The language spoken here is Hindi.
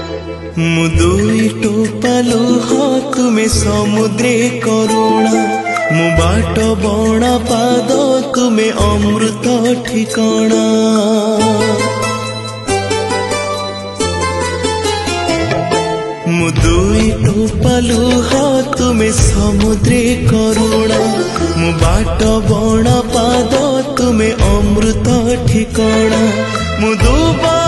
मु दुई टोपा लुह तुमे समुद्रे करुणा मु बाट बणा पाद तुमे अमृत ठिकणा मु दुई टोपा लुह तुमे समुद्रे करुणा मु बाट बणा पाद तुमे अमृत ठिकणा मु दुबा